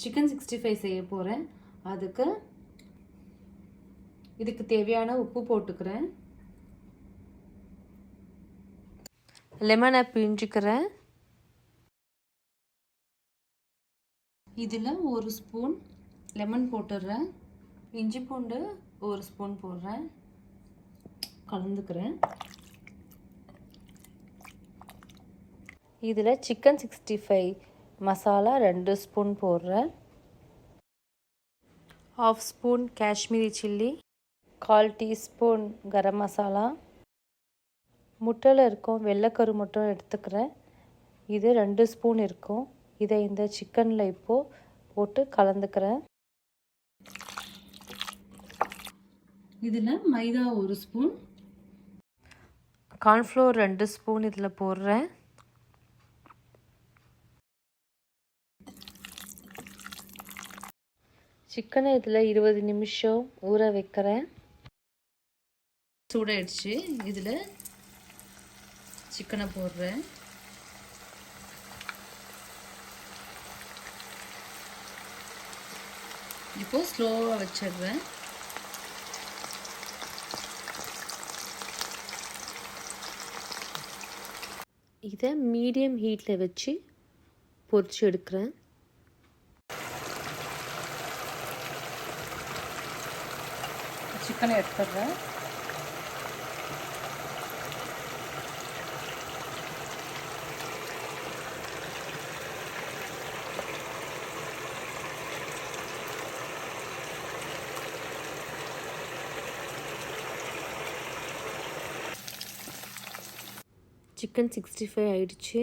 Chicken 65 செய்ய போகிறேன். இதுக்கு தேவையான உப்பு போட்டுக்கிறேன். லெமனை பிழிஞ்சிக்கிறேன். இதில் 1 ஸ்பூன் லெமன் போட்டுடுறேன். இஞ்சி பூண்டு 1 ஸ்பூன் போடுறேன். கலந்துக்கிறேன். இதில் சிக்கன் 65 மசாலா 2 ஸ்பூன் போடுறேன். 1/2 spoon Kashmiri chilli, 1/4 teaspoon garam masala, முட்டையில் இருக்கும் வெள்ளைக்கரு மட்டும் எடுத்துக்கிறேன். இது 2 ஸ்பூன் இருக்கும். இதை இந்த சிக்கனில் இப்போது போட்டு கலந்துக்கிறேன். இதில் மைதா 1 ஸ்பூன், கார்ன்ஃப்ளோர் 2 ஸ்பூன் இதில் போடுறேன். சிக்கனை இதில் 20 நிமிஷம் ஊற வைக்கிறேன். சூடாயிடுச்சு. இதில் சிக்கனை போடுறேன். இப்போ ஸ்லோவாக வச்சிடுறேன். இதை மீடியம் ஹீட்டில் வச்சு பொரிச்சு எடுக்கிறேன். சிக்கனை எடுத்துடுறேன். சிக்கன் 65 ஆயிடுச்சு.